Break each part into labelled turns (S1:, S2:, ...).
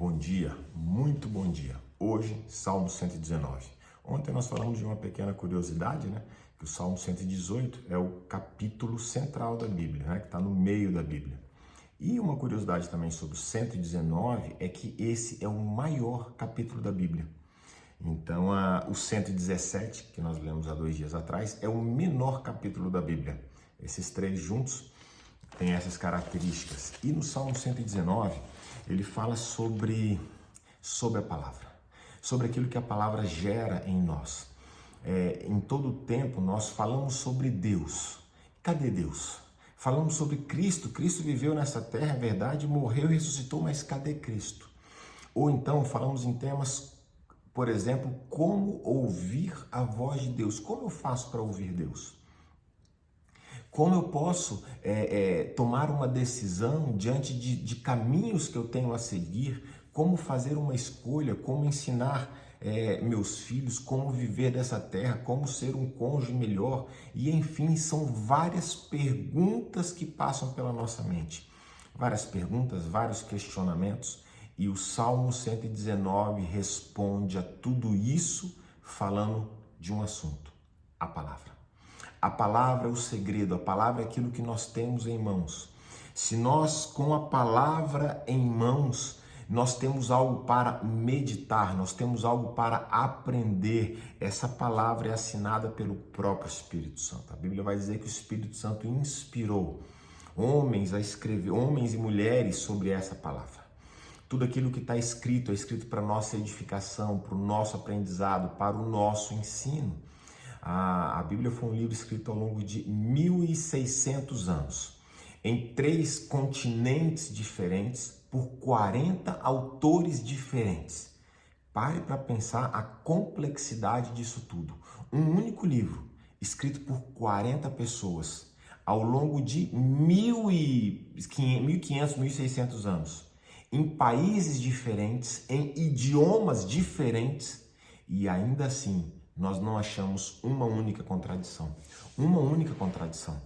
S1: Bom dia, muito bom dia. Hoje, Salmo 119. Ontem nós falamos de uma pequena curiosidade, né? Que o Salmo 118 é o capítulo central da Bíblia, né? Que está no meio da Bíblia. E uma curiosidade também sobre o 119 é que esse é o maior capítulo da Bíblia. Então, o 117, que nós lemos há 2 dias atrás, é o menor capítulo da Bíblia. Esses três juntos têm essas características. E no Salmo 119, ele fala sobre a palavra, sobre aquilo que a palavra gera em nós. Em todo o tempo, nós falamos sobre Deus. Cadê Deus? Falamos sobre Cristo. Cristo viveu nessa terra, é verdade, morreu e ressuscitou, mas cadê Cristo? Ou então, falamos em temas, por exemplo, como ouvir a voz de Deus. Como eu faço para ouvir Deus? Como eu posso tomar uma decisão diante de caminhos que eu tenho a seguir? Como fazer uma escolha? Como ensinar meus filhos? Como viver dessa terra? Como ser um cônjuge melhor? E enfim, são várias perguntas que passam pela nossa mente. Várias perguntas, vários questionamentos. E o Salmo 119 responde a tudo isso falando de um assunto: a palavra. A palavra é o segredo, a palavra é aquilo que nós temos em mãos. Se nós, com a palavra em mãos, nós temos algo para meditar, nós temos algo para aprender, essa palavra é assinada pelo próprio Espírito Santo. A Bíblia vai dizer que o Espírito Santo inspirou homens a escrever, homens e mulheres sobre essa palavra. Tudo aquilo que está escrito é escrito para a nossa edificação, para o nosso aprendizado, para o nosso ensino. A Bíblia foi um livro escrito ao longo de 1.600 anos, em 3 continentes diferentes, por 40 autores diferentes. Pare para pensar a complexidade disso tudo. Um único livro, escrito por 40 pessoas, ao longo de 1.500, 1.600 anos, em países diferentes, em idiomas diferentes, e ainda assim, nós não achamos uma única contradição. Uma única contradição.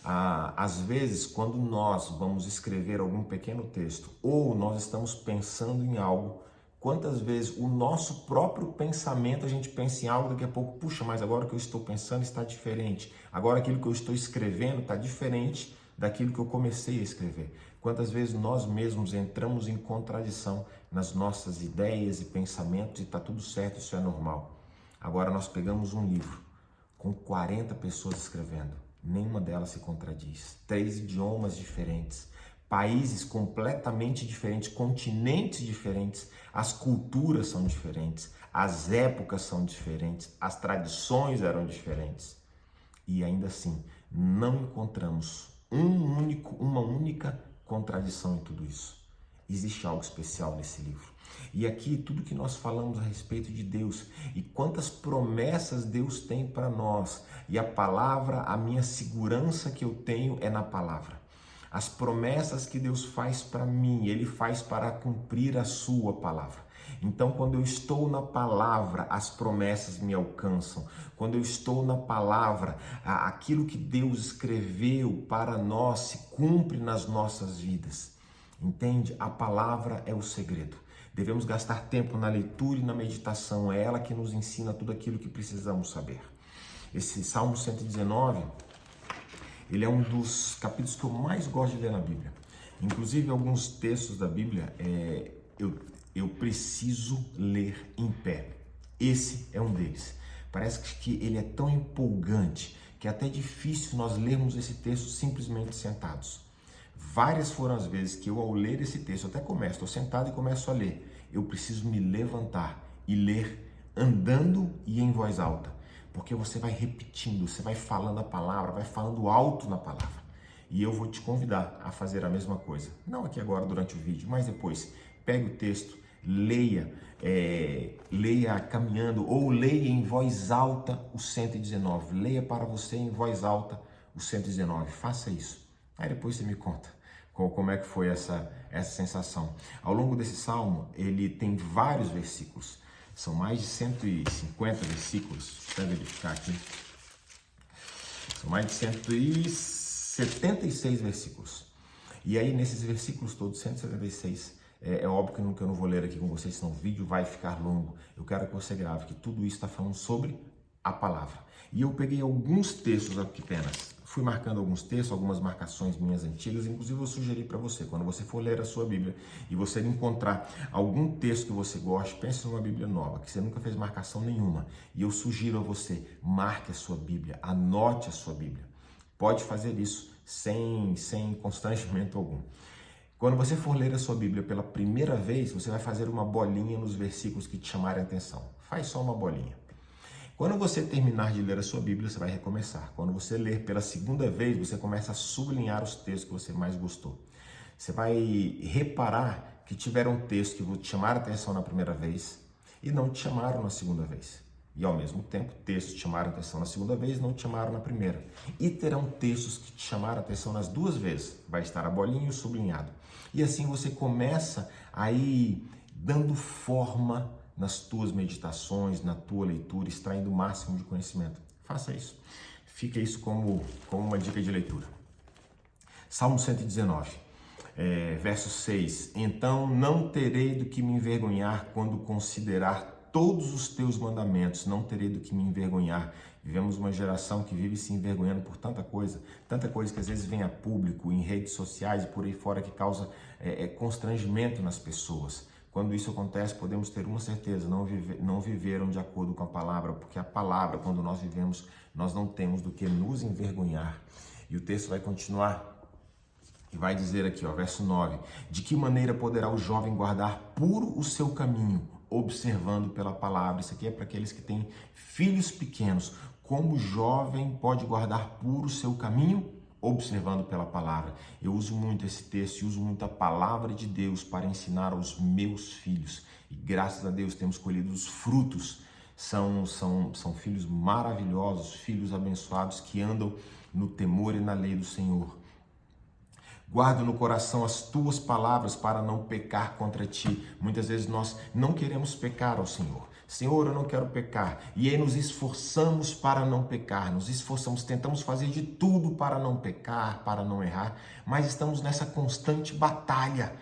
S1: Às vezes, quando nós vamos escrever algum pequeno texto ou nós estamos pensando em algo, quantas vezes o nosso próprio pensamento, a gente pensa em algo, daqui a pouco, puxa, mas agora o que eu estou pensando está diferente. Agora aquilo que eu estou escrevendo está diferente daquilo que eu comecei a escrever. Quantas vezes nós mesmos entramos em contradição nas nossas ideias e pensamentos e está tudo certo, isso é normal. Agora nós pegamos um livro com 40 pessoas escrevendo, nenhuma delas se contradiz. 3 idiomas diferentes, países completamente diferentes, continentes diferentes, as culturas são diferentes, as épocas são diferentes, as tradições eram diferentes. E ainda assim, não encontramos uma única contradição em tudo isso. Existe algo especial nesse livro. E aqui tudo que nós falamos a respeito de Deus e quantas promessas Deus tem para nós. E a palavra, a minha segurança que eu tenho é na palavra. As promessas que Deus faz para mim, Ele faz para cumprir a sua palavra. Então, quando eu estou na palavra, as promessas me alcançam. Quando eu estou na palavra, aquilo que Deus escreveu para nós se cumpre nas nossas vidas. Entende? A palavra é o segredo. Devemos gastar tempo na leitura e na meditação. É ela que nos ensina tudo aquilo que precisamos saber. Esse Salmo 119, ele é um dos capítulos que eu mais gosto de ler na Bíblia. Inclusive, alguns textos da Bíblia eu preciso ler em pé. Esse é um deles. Parece que ele é tão empolgante que é até difícil nós lermos esse texto simplesmente sentados. Várias foram as vezes que eu, ao ler esse texto, até estou sentado e começo a ler. Eu preciso me levantar e ler andando e em voz alta. Porque você vai repetindo, você vai falando a palavra, vai falando alto na palavra. E eu vou te convidar a fazer a mesma coisa. Não aqui agora durante o vídeo, mas depois. Pegue o texto, leia caminhando ou leia em voz alta o 119. Leia para você em voz alta o 119. Faça isso. Aí depois você me conta como é que foi essa sensação. Ao longo desse salmo, ele tem vários versículos. São mais de 150 versículos. Deixa eu verificar aqui. São mais de 176 versículos. E aí, nesses versículos todos, 176, É óbvio que eu não vou ler aqui com vocês, senão o vídeo vai ficar longo. Eu quero que você grave que tudo isso está falando sobre a palavra. E eu peguei alguns textos aqui apenas. Fui marcando alguns textos, algumas marcações minhas antigas. Inclusive eu sugeri para você, quando você for ler a sua Bíblia e você encontrar algum texto que você goste, pense numa Bíblia nova, que você nunca fez marcação nenhuma. E eu sugiro a você, marque a sua Bíblia, anote a sua Bíblia. Pode fazer isso sem constrangimento algum. Quando você for ler a sua Bíblia pela primeira vez, você vai fazer uma bolinha nos versículos que te chamarem a atenção. Faz só uma bolinha. Quando você terminar de ler a sua Bíblia, você vai recomeçar. Quando você ler pela segunda vez, você começa a sublinhar os textos que você mais gostou. Você vai reparar que tiveram textos que te chamaram a atenção na primeira vez e não te chamaram na segunda vez. E ao mesmo tempo, textos te chamaram a atenção na segunda vez e não te chamaram na primeira. E terão textos que te chamaram a atenção nas duas vezes. Vai estar a bolinha e o sublinhado. E assim você começa a ir dando forma nas tuas meditações, na tua leitura, extraindo o máximo de conhecimento. Faça isso. Fica isso como uma dica de leitura. Salmo 119, verso 6. Então não terei do que me envergonhar quando considerar todos os teus mandamentos, não terei do que me envergonhar. Vivemos uma geração que vive se envergonhando por tanta coisa que às vezes vem a público, em redes sociais e por aí fora, que causa constrangimento nas pessoas. Quando isso acontece, podemos ter uma certeza, não viveram de acordo com a palavra, porque a palavra, quando nós vivemos, nós não temos do que nos envergonhar. E o texto vai continuar e vai dizer aqui, verso 9, de que maneira poderá o jovem guardar puro o seu caminho, observando pela palavra. Isso aqui é para aqueles que têm filhos pequenos. Como o jovem pode guardar puro o seu caminho? Observando pela palavra. Eu uso muito esse texto e uso muito a palavra de Deus para ensinar aos meus filhos. E graças a Deus temos colhido os frutos. São filhos maravilhosos, filhos abençoados que andam no temor e na lei do Senhor. Guarda no coração as tuas palavras para não pecar contra ti. Muitas vezes nós não queremos pecar ao Senhor. Senhor, eu não quero pecar. E aí nos esforçamos para não pecar. Nos esforçamos, tentamos fazer de tudo para não pecar, para não errar. Mas estamos nessa constante batalha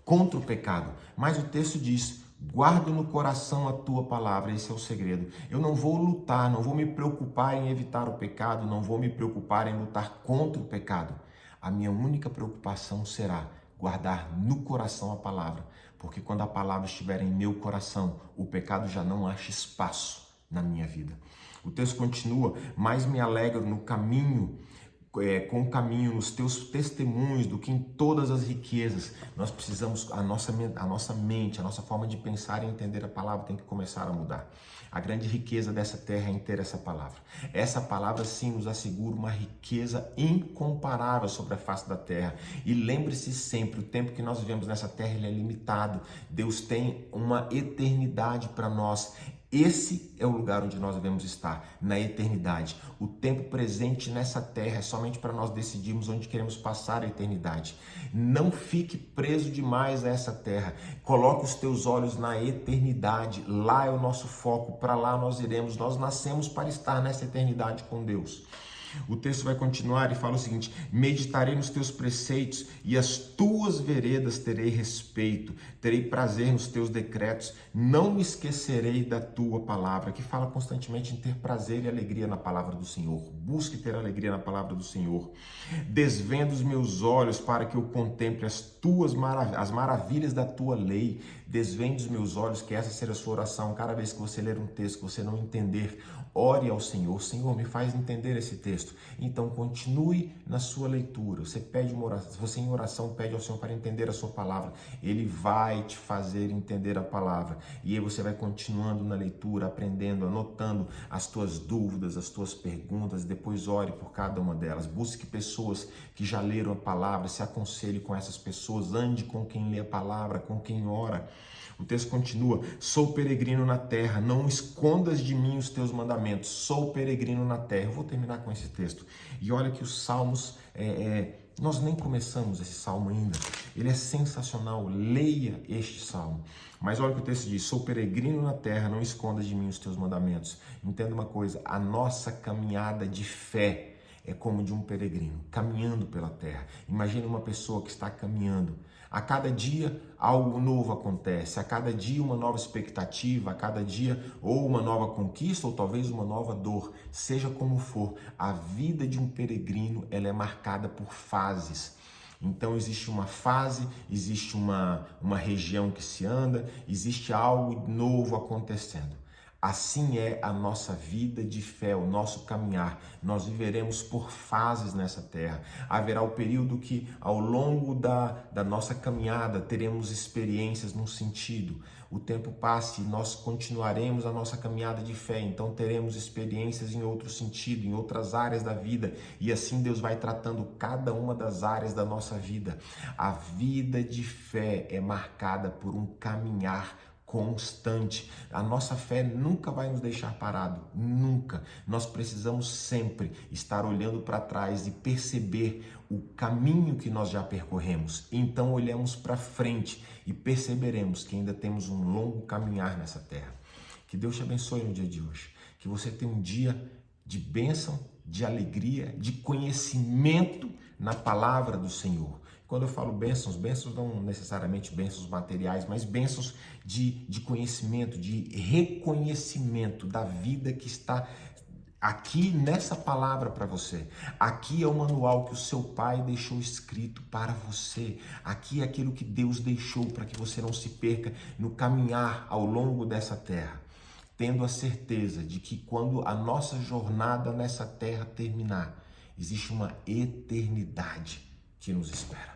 S1: contra o pecado. Mas o texto diz, guarda no coração a tua palavra. Esse é o segredo. Eu não vou lutar, não vou me preocupar em evitar o pecado. Não vou me preocupar em lutar contra o pecado. A minha única preocupação será guardar no coração a palavra, porque quando a palavra estiver em meu coração, o pecado já não acha espaço na minha vida. O texto continua, mas me alegro no caminho, com o caminho, nos teus testemunhos, do que em todas as riquezas. Nós precisamos, a nossa mente, a nossa forma de pensar e entender a palavra tem que começar a mudar. A grande riqueza dessa terra é em ter essa palavra. Essa palavra sim nos assegura uma riqueza incomparável sobre a face da terra. E lembre-se sempre, o tempo que nós vivemos nessa terra ele é limitado. Deus tem uma eternidade para nós. Esse é o lugar onde nós devemos estar, na eternidade. O tempo presente nessa terra é somente para nós decidirmos onde queremos passar a eternidade. Não fique preso demais a essa terra. Coloque os teus olhos na eternidade. Lá é o nosso foco, para lá nós iremos. Nós nascemos para estar nessa eternidade com Deus. O texto vai continuar e fala o seguinte, meditarei nos teus preceitos e as tuas veredas terei respeito, terei prazer nos teus decretos, não me esquecerei da tua palavra, que fala constantemente em ter prazer e alegria na palavra do Senhor. Busque ter alegria na palavra do Senhor. Desvendo os meus olhos para que eu contemple as maravilhas da tua lei. Desvende os meus olhos, que essa seja a sua oração. Cada vez que você ler um texto que você não entender, ore ao Senhor. Senhor, me faz entender esse texto. Então continue na sua leitura. Você pede uma oração, você em oração pede ao Senhor para entender a sua palavra. Ele vai te fazer entender a palavra. E aí você vai continuando na leitura, aprendendo, anotando as tuas dúvidas, as tuas perguntas. Depois ore por cada uma delas. Busque pessoas que já leram a palavra, se aconselhe com essas pessoas, ande com quem lê a palavra, com quem ora. O texto continua, sou peregrino na terra, não escondas de mim os teus mandamentos, sou peregrino na terra. Eu vou terminar com esse texto. E olha que os salmos, nós nem começamos esse salmo ainda, ele é sensacional, leia este salmo. Mas olha o que o texto diz, sou peregrino na terra, não escondas de mim os teus mandamentos. Entenda uma coisa, a nossa caminhada de fé é como de um peregrino, caminhando pela terra. Imagina uma pessoa que está caminhando. A cada dia algo novo acontece, a cada dia uma nova expectativa, a cada dia ou uma nova conquista ou talvez uma nova dor, seja como for. A vida de um peregrino, ela é marcada por fases. Então existe uma fase, existe uma região que se anda, existe algo novo acontecendo. Assim é a nossa vida de fé, o nosso caminhar. Nós viveremos por fases nessa terra. Haverá o período que, ao longo da nossa caminhada, teremos experiências num sentido. O tempo passa e nós continuaremos a nossa caminhada de fé, então teremos experiências em outro sentido, em outras áreas da vida. E assim Deus vai tratando cada uma das áreas da nossa vida. A vida de fé é marcada por um caminhar constante. A nossa fé nunca vai nos deixar parado, nunca. Nós precisamos sempre estar olhando para trás e perceber o caminho que nós já percorremos. Então olhamos para frente e perceberemos que ainda temos um longo caminhar nessa terra. Que Deus te abençoe no dia de hoje. Que você tenha um dia de bênção, de alegria, de conhecimento na palavra do Senhor. Quando eu falo bênçãos, bênçãos não necessariamente bênçãos materiais, mas bênçãos de conhecimento, de reconhecimento da vida que está aqui nessa palavra para você. Aqui é o manual que o seu pai deixou escrito para você. Aqui é aquilo que Deus deixou para que você não se perca no caminhar ao longo dessa terra. Tendo a certeza de que quando a nossa jornada nessa terra terminar, existe uma eternidade que nos espera.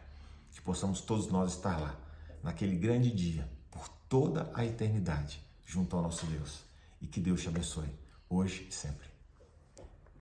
S1: Que possamos todos nós estar lá, naquele grande dia, por toda a eternidade, junto ao nosso Deus. E que Deus te abençoe, hoje e sempre.